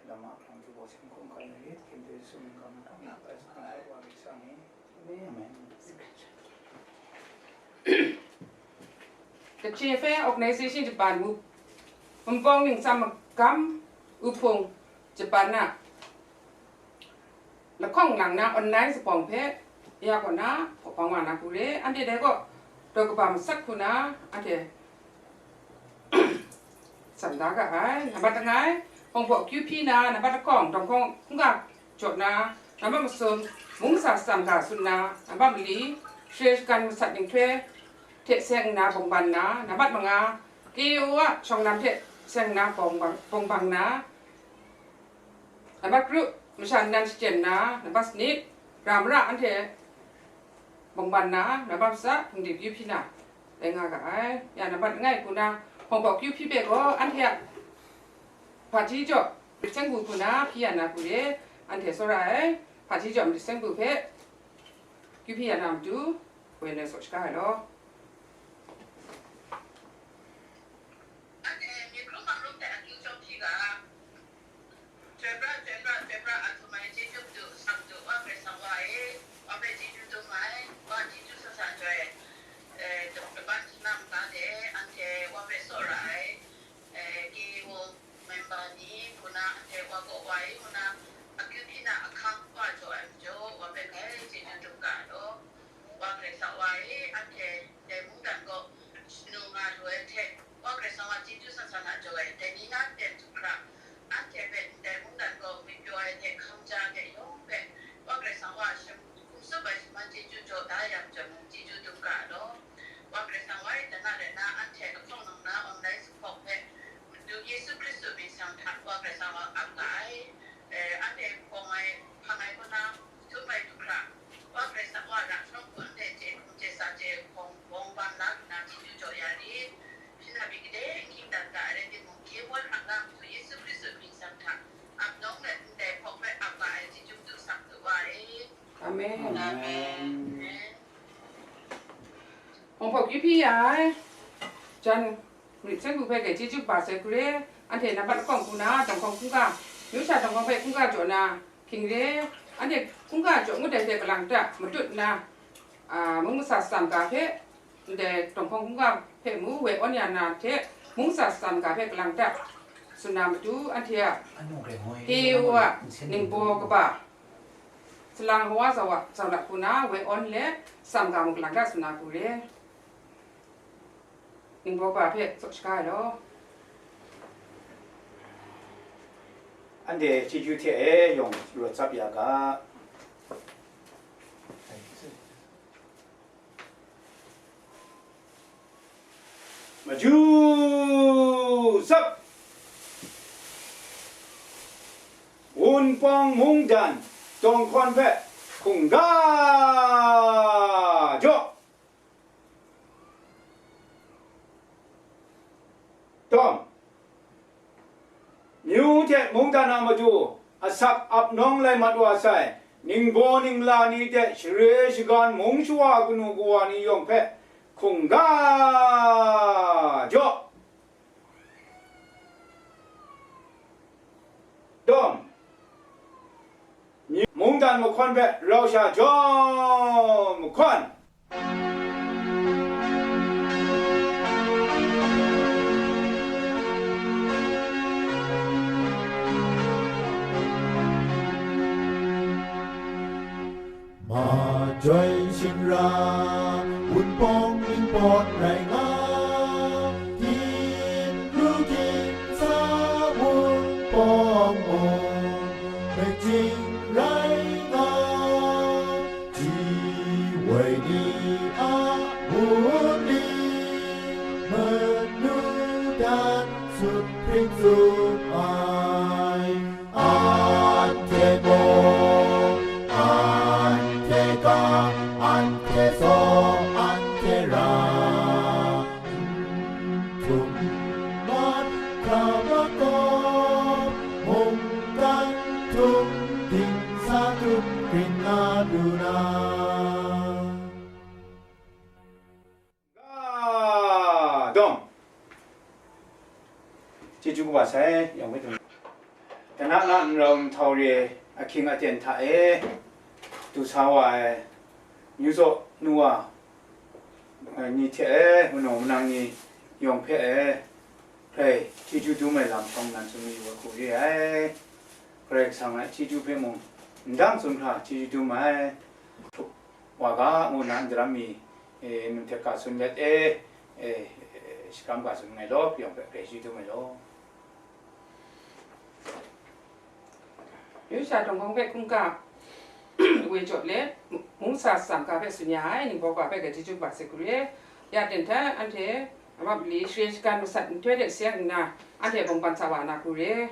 lama ang tubusin kung kanulit hindi sumingkang nakas ang awag isang amen. The GFA organization Japan mu umpong ning sama kam upong Japan na la khong lang na online sepong phe ya ko na pangwa na ku le ante de ko to ko pam sak ku na ante sam da ga ai na ba ta ngai pong bo QP na na ba ta kong tong kong nga chot na na ba musum mung sa sam ga sun na ba li share kan sat ning thwe thế sen na bông băng na bắt bằng à kêu á trong năm thế sen na bông băng na bắt rượu mình sang nan chén na bắt snip làm ra anh thế bông băng na bắt sát thằng điệp yupi na để ngà cái nhà bắt ngay của na hồng bảo yupi bé có anh thế party cho sen bù của na pia na của đấy anh thế số ra party cho mình sen bù bé yupi à làm chú quên là số cái đó Amen. Amen. Ông bảo cái phi ai, chân mình sẽ cũng phải cái chi chụp bà sẽ kêu anh thế là bắt con cũng na, chẳng con cũng cả, nếu sao chẳng con phải cũng cả chỗ na, kinh đấy, anh thế cũng cả chỗ người để cái lăng trà, một chút na, muốn sát sắm cà phê, để chẳng con cũng cả, phải muốn về ở nhà na thế, muốn sát sắm cà phê cái lăng trà, xuân nam chú anh thế à, kêu à, ninh bò cái bà. Selang hoa sawa sawa puna we on le sam ga muk langda suna ku le ning bo ba phe so ska lo anh để chỉ chú thế dùng luật pháp ya cả mà chú sắp un pong mung dan trong con vệ cùng ga cho tom nhiều thế mong ta nào mà chú asap ap nong lại mặt hoa sai ning bo ning la ni thế shre shigan mong chua kunu gua ni yong phe cùng ga cho tom mong dan một con vệ rau sa cho một con mà trời sinh ra buồn bông in bọt rải ngã thiên lưu thiên xa buồn bông mộng về trình rải ngã chỉ为你啊buồn đi mơ nu đan suốt phình suốt ai an thế bồ Ante so ante ra tum man kamako mong kan tum din sa tum rinaduna đông chỉ chú bà sẽ dùng cái từ ขณะนั้นเราทอเรียคิงอาเจนทาตุสาวายยูโซนัวนี่เทมันหนนังนี่ยองเพเพลที่จูดูไม่ลำตรงนั้นสมีว่าคุยเพลสังไอที่จูเพมงดังสุนทรที่จูไม่ว่าก็งูนันจะมีมันเทกาสุนเล็ดสกัมกาสุนไงล้อยองเพลที่จูไม่ล้อ有些中国别公家为着嘞，蒙啥上家别孙伢，你包括别个就把这个嘞，也等他安天，我离学时间都3天的时间呐，安天帮办啥玩那个嘞。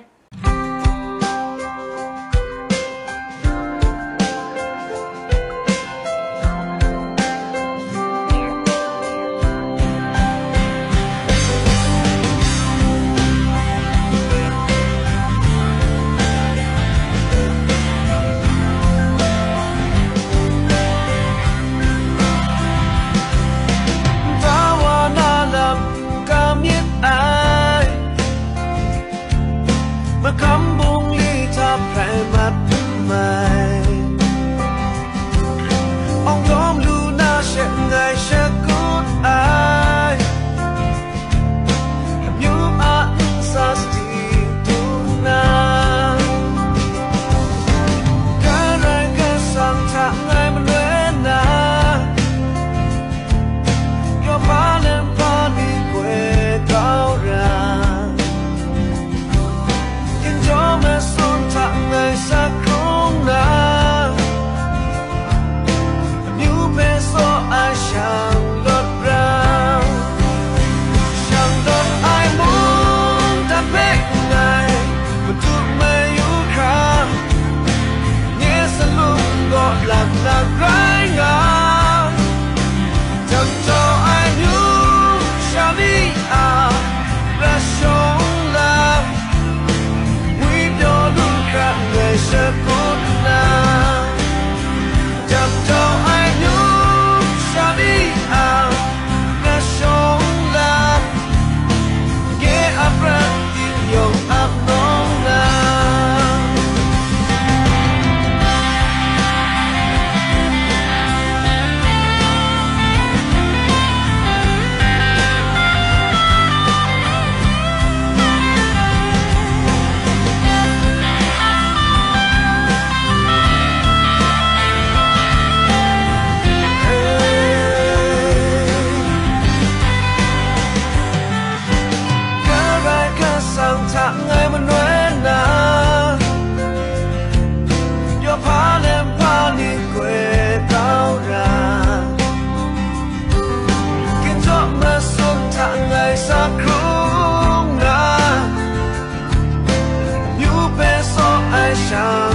想